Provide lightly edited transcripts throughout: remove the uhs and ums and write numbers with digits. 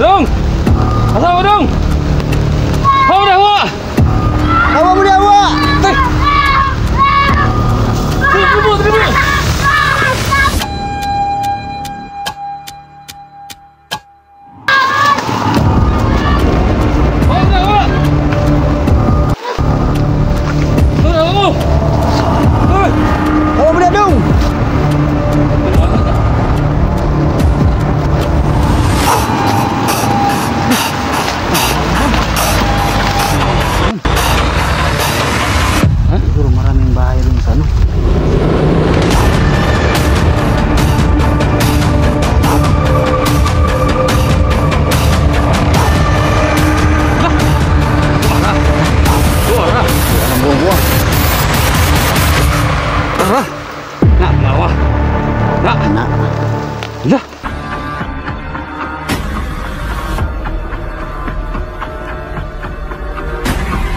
Dong! Asawa dong! Hawa dah hawa! Hawa mo na hawa! Terima, terima! Hawa mo na dong! Siguro maraming bahay rin sa ano. Nak lawa. Nak. Nak. Lah.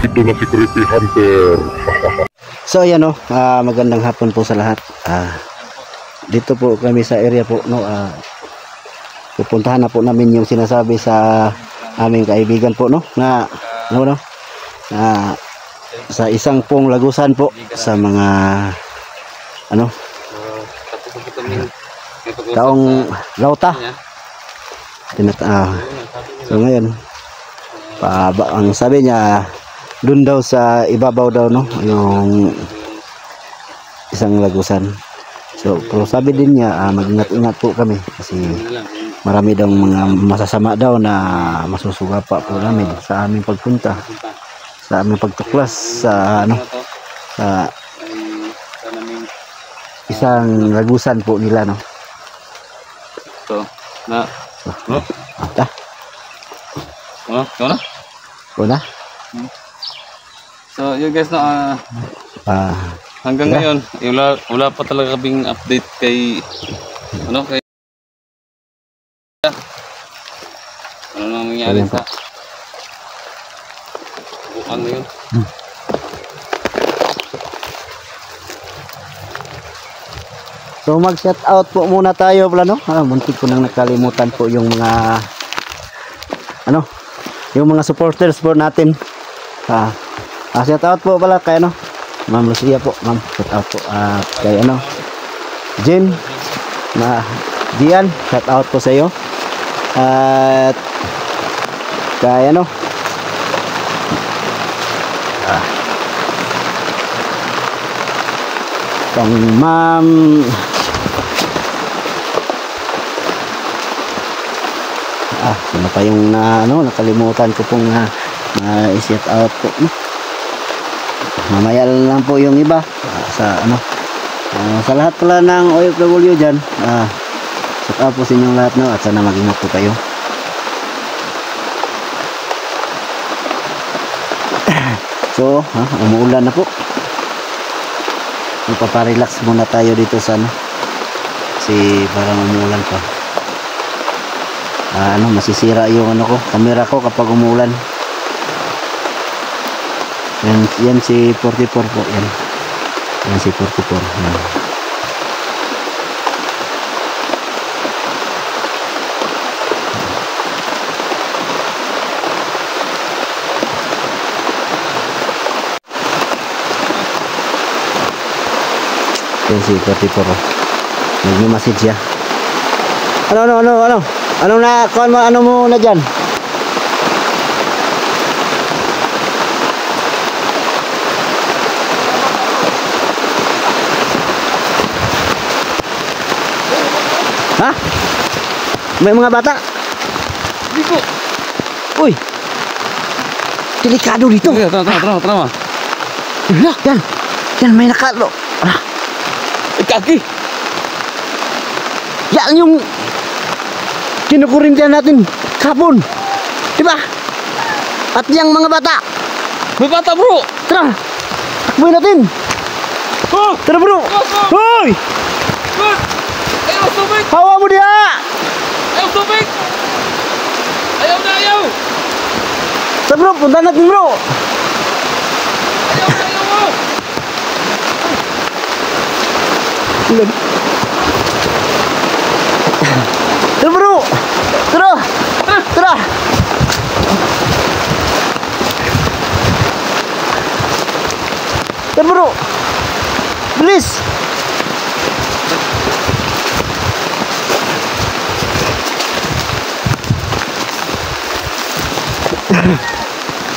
Ito na si Creepy Hunter. So ayan o, magandang hapon po sa lahat. Dito po kami sa area po, no, pupuntahan na po namin yung sinasabi sa aming kaibigan po, no, na no, sa isang pong lagusan po sa mga ano taong lauta. So ngayon ang sabi niya dun daw sa ibabaw daw, no, yung isang lagusan. So pero sabi din niya mag-ingat-ingat po kami kasi marami daw mga masasama daw na masusuga pa po namin sa aming pagpunta, sa aming pagtuklas sa ano sa isang lagusan po nila, no. So, na. No. Ata. Ano? Una. So, yun guys, na hanggang ngayon, wala pa talaga kaming update kay kay ano nang nangyari sa bukan na yun. So mag shout out po muna tayo pala, no. Muntik ko nang nakalimutan po yung mga yung mga supporters po natin. Shout out po pala kay Ma'am Lucia po, ma'am. Shout out po kay Jen na Dian, shout out po sa iyo. At kay kang Ma'am sino pa yung nakalimutan ko pong i-shout out po, no? Mamaya lang po yung iba sa sa lahat pala ng OFW dyan. Shout out po sa inyong lahat, no, at sana mag-ingat po kayo. So umuulan na po, magpaparelax muna tayo dito sa kasi parang umuulan pa. Masisira yung camera ko kapag umuulan. Yan si 44 po, yan si 44. Yan si 44. Nag-message siya. Anong na ano mo na dyan? Ha? May mga bata? Hindi po. Uy! Delikado dito. Tara. Yan may nakalo. Kaki. Yan yung kinukurintihan natin kapon, diba? At yung mga bata. May bata, bro. Tara, takboy natin. Tara, bro. Hoy! Ayaw, tubig. Hawa mo diha. Ayaw, tubig. Ayaw. Tara, bro, punta natin, bro. Ayaw. Tara, bro. Tara. Yan bro. Bilis.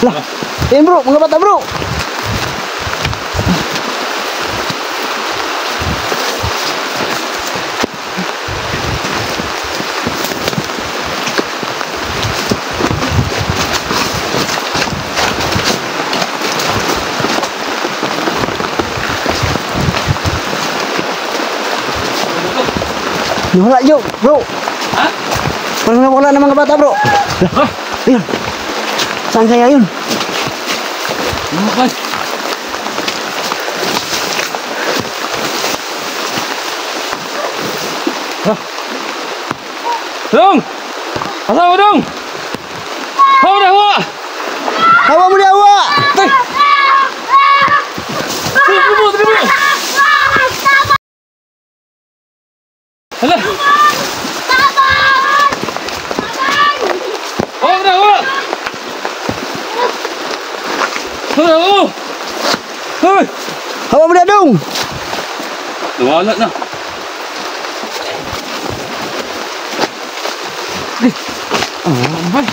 Lah. Yan bro, mga bata bro. Nawala yun, bro. Ha? Parang nawala ng mga bata, bro. Lah, ayun. Saan kaya yun? Lumakas. Dong! Asawa dong! Hawa dah hawa! Hawa mo na, hawa! Tay! Tunggu! Alah! Hawa dah hawa! Hawa! Hei! Hawa mo na, dong! Nawala na. Bay.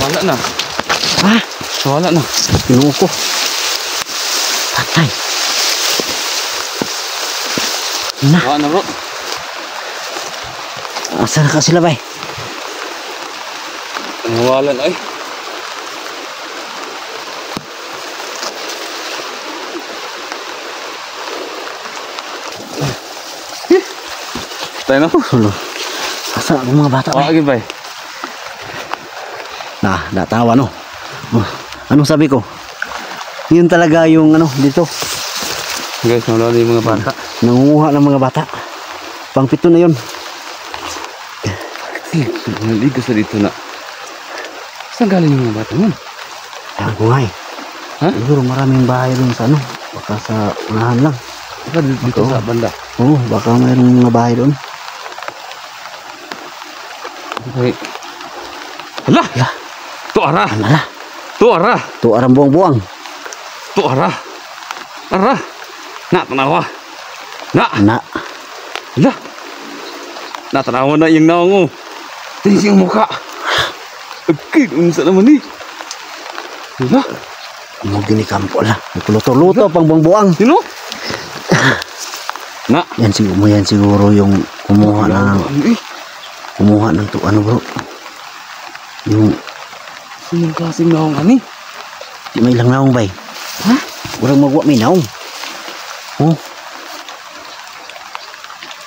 Wala na. Ha? Wala na. Pinuho ko. Patay. Na, Wala na bro. asa na ka sila, bay? Wala na ay. Tayo na. Sulo. Asa ang mga bata, bay? Wala bay. Nah, natawa, no? Oh, anong sabi ko? Yun talaga yung, ano, dito. Guys, nawala na yung mga bata. Nangunguha ng mga bata. Pangpito na yun. Naligo sa dito na. Saan galing yung mga bata nun? Ayan ko nga eh. Ha? Siguro maraming bahay rin sa ano. Baka sa unahan lang. Baka dito Oo. sa banda. Oo, baka mayroong mga bahay doon. Okay. Hala! Lah, Tuara! anala. Tuara! Ito arang buwang-buwang. Tuara! Ara! Na, tanawa! Na! Na, Hala! Na, tanawa na yung naong mo. Tingin siyang mukha. Okay, unsa naman ni. Hala! mo ginikampo la. Nagkuluto-luto pang buwang-buwang. Sino? Na! Yan siguro yung kumuha ng to, ano bro. Yung, Sinong klaseng naong ani? di may lang naong bay. Ha? Walang magwa may naong. Oh,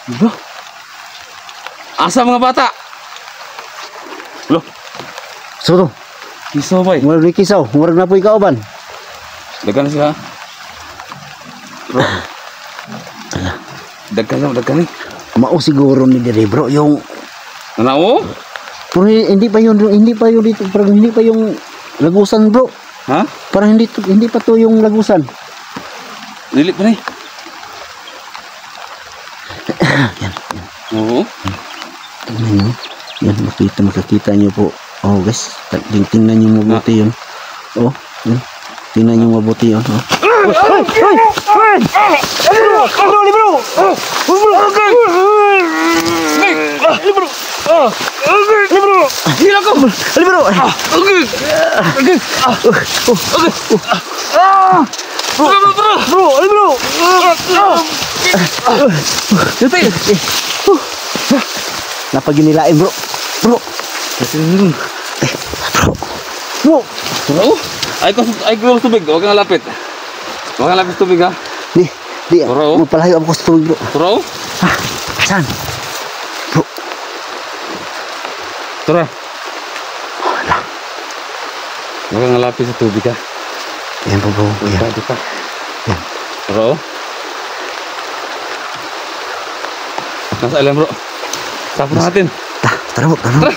Diba? Asa mga bata? Lo, so to. iso bay. Murag ni kisaw. Murag na po ikaw ban. Dagkan na siya. Bro, Ala. dagkan ni. Mao siguro ni dire bro. Yung, Nanawo? pero hindi pa yun dito. Parang hindi pa yung lagusan bro. Ha? Parang hindi pa to yung lagusan. Dili pa ni. Yan. Oo. Tingnan nyo. Yan, makikita nyo po. Oh guys, tingnan nyo mabuti yun. Oh, yun. Tingnan nyo mabuti yun. Oh. Napaginilain bro. Bro. Bro. Bro? Ay ko tubig. Huwag kang lapit. Huwag kang lapit sa tubig ha. Di. Bro. Magpalayo ako sa tubig bro. Bro? Ha? Saan? Bro. Tara. Huwag kang lapit sa tubig ha. Ayan po bro. Ayan. Dito pa. Yan. Bro? Nasa alam bro. Tapos natin. Tara bro. Tara.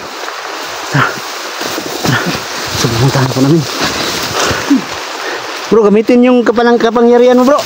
Sumuntahan ako namin. Bro, gamitin yung kapangyarihan mo bro.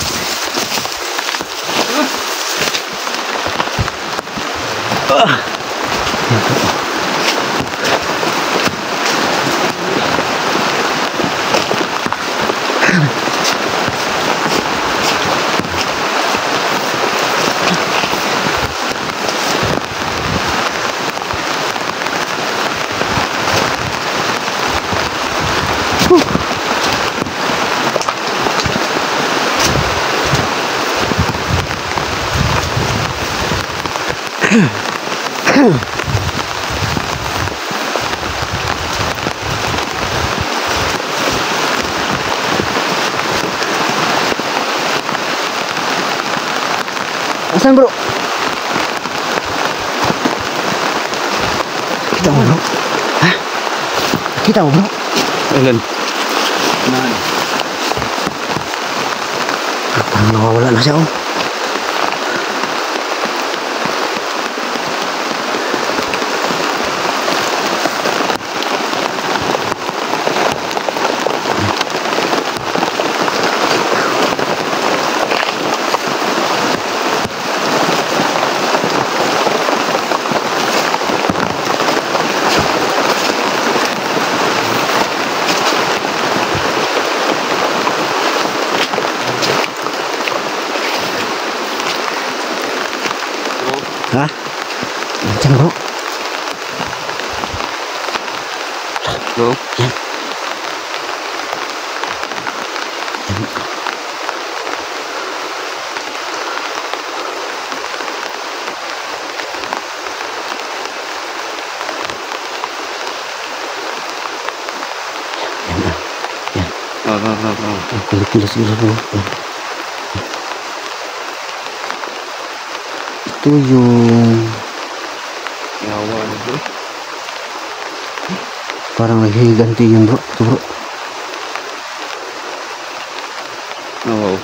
Asan bro? Kita mo bro? Hah? Kita mo bro? Ilan? Parang nawawala na siya oh. Hah? Macam bro? Bro? Yan. Kilos-kilos bro. Itu yung Nyawa na bro. parang naghihiganti yun bro. Ito bro. Wow.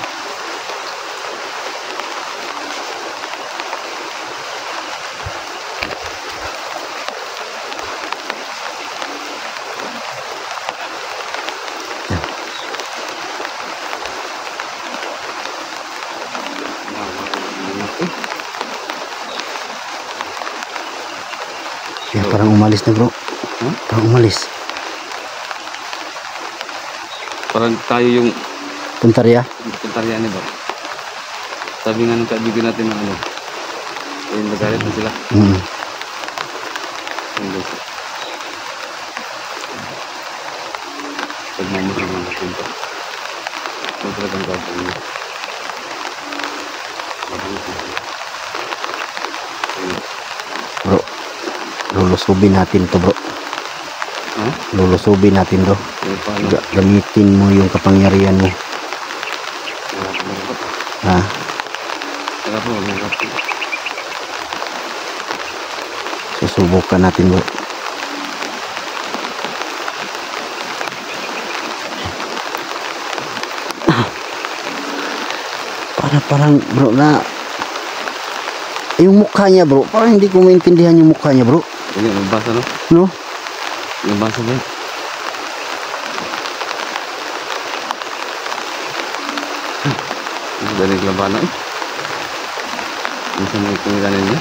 Ya parang umalis na bro. Huh? Parang umalis. Parang tayo yung Puntar ya. puntarya ni bro. Sabi nga ng kaibigan natin na ano. Ayun, nagalit na sila. Hmm. Ayun, guys. Pagmamusag na natin ito. Ito talagang gagawin niya. Bro. Lulusubin natin to bro. Ha? Lulusubin natin to. Ayun, paano? Gamitin mo yung kapangyarihan mo. Ha? Tara po, mag-uusap. Susubukan natin bro. Parang bro na yung mukha niya bro, parang hindi ko maintindihan yung mukha niya bro. Ini nabasa no? No? Nabasa ba? Ini dari kelabana eh. Bisa may kumilanin niya.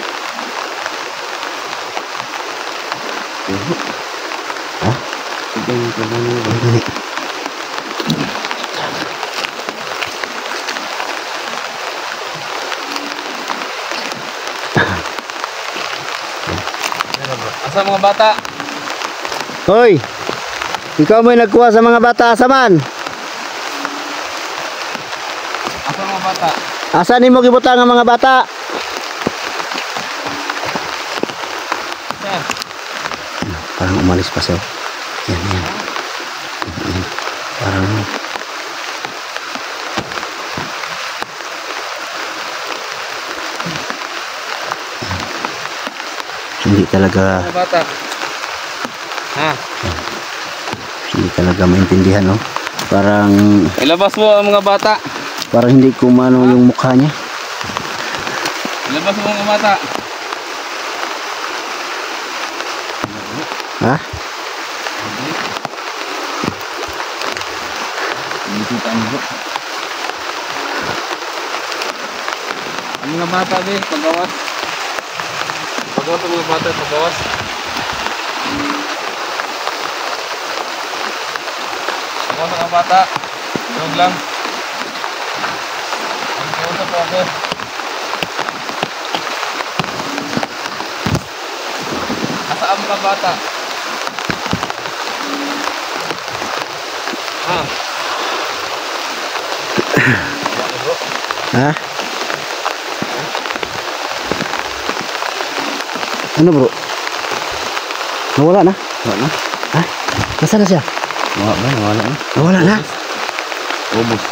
Hah? Ito yung kelabana niya. Gani. Asa mga bata? Hoy! Ikaw mo'y nagkuha sa mga bata, asaman? Asa mga bata? Asa ni mo gibutang ang mga bata? Yan. Parang umalis pa siya. Yan, yan. Yan. Parang hindi talaga Mga bata. Ha? hindi talaga maintindihan no. Parang Ilabas mo ang mga bata. parang hindi kumano yung mukha niya. Ilabas mo ang mga bata. Ha? Nakikita mo bro. Ang mga bata din, paggawas. Pagawa ito mga bata sa bawas. Pagawa sa mga bata. Tulog lang. Pagawa sa ako. Asaan ka bata? Ha? Ano bro? Nawala na? Wala na. Ha? Nasaan na siya? Wala na. Nawala na? Ubus.